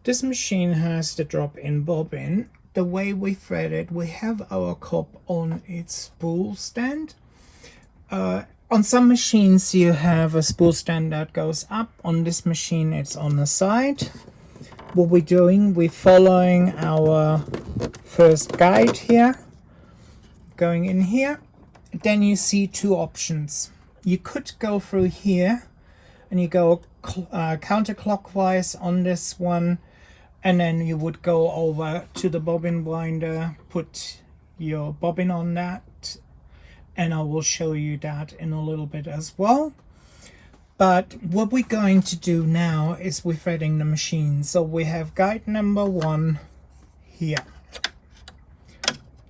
This machine has the drop-in bobbin. The way we thread it, we have our cob on its spool stand. On some machines you have a spool stand that goes up. On this machine it's on the side. What we're doing, we're following our first guide here, going in here. Then you see two options. You could go through here and you go counterclockwise on this one, and then you would go over to the bobbin winder, put your bobbin on that, and I will show you that in a little bit as well. But what we're going to do now is we're threading the machine. So we have guide number 1 here.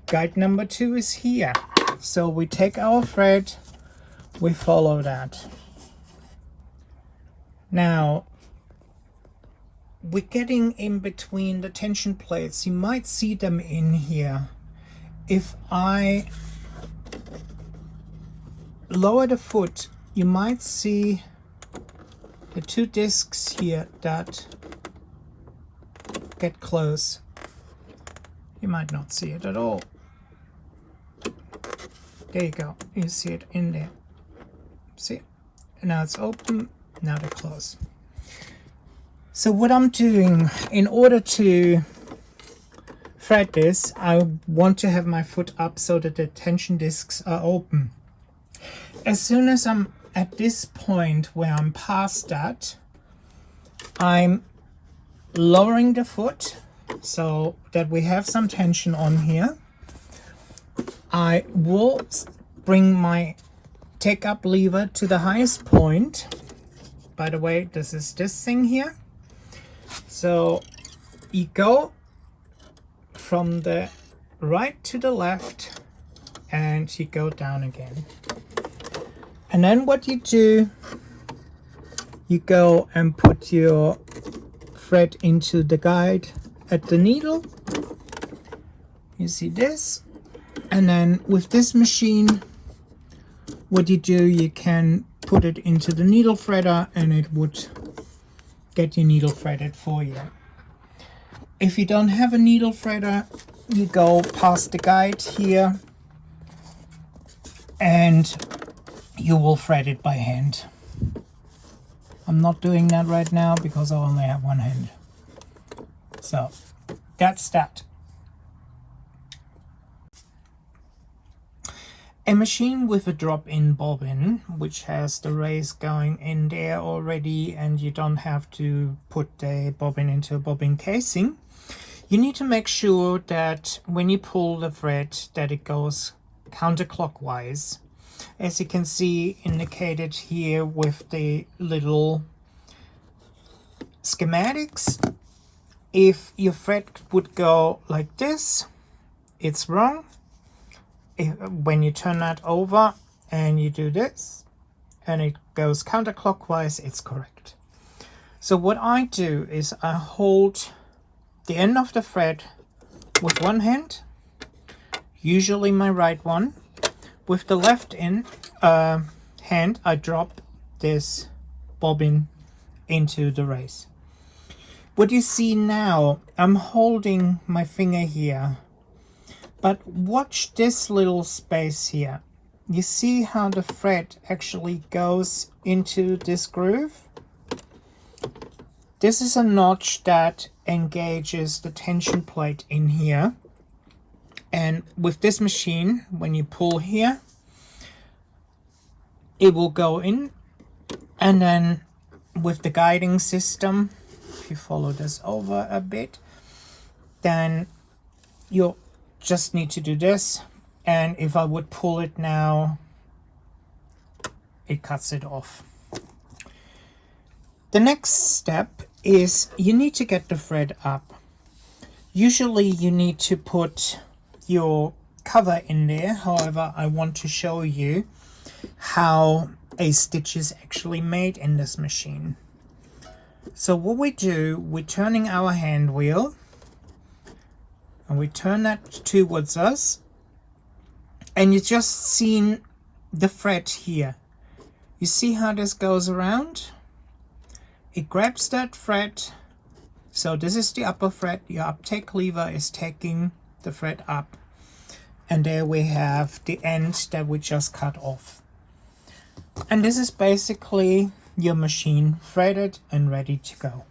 Guide number 2 is here. So we take our thread, we follow that. Now, we're getting in between the tension plates. You might see them in here. If I lower the foot, you might see the two discs here that get close. You might not see it at all. There you go. You see it in there. See? Now it's open. Now they're closed. So what I'm doing, in order to thread this, I want to have my foot up so that the tension discs are open. As soon as I'm at this point where I'm past that, I'm lowering the foot so that we have some tension on here. I will bring my take up lever to the highest point. By the way, this is this thing here. So you go from the right to the left and you go down again. And then what you do, you go and put your thread into the guide at the needle. You see this? And then with this machine, what you do, you can put it into the needle threader and it would get your needle threaded for you. If you don't have a needle threader, you go past the guide here and you will thread it by hand. I'm not doing that right now because I only have one hand. So that's that. A machine with a drop-in bobbin, which has the race going in there already, and you don't have to put the bobbin into a bobbin casing. You need to make sure that when you pull the thread that it goes counterclockwise. As you can see indicated here with the little schematics, if your thread would go like this, it's wrong. When you turn that over and you do this and it goes counterclockwise, it's correct. So what I do is I hold the end of the thread with one hand, usually my right one. With the left hand I drop this bobbin into the race. What you see now, I'm holding my finger here. But watch this little space here. You see how the thread actually goes into this groove? This is a notch that engages the tension plate in here. And with this machine, when you pull here, it will go in. And then with the guiding system, if you follow this over a bit, then you'll just need to do this, and if I would pull it now, it cuts it off. The next step is you need to get the thread up. Usually you need to put your cover in there. However, I want to show you how a stitch is actually made in this machine. So what we do, we're turning our hand wheel and we turn that towards us, and you just seen the thread here. You see how this goes around? It grabs that thread So this is the upper fret. Your uptake lever is taking the fret up, and there we have the end that we just cut off. And this is basically your machine threaded and ready to go.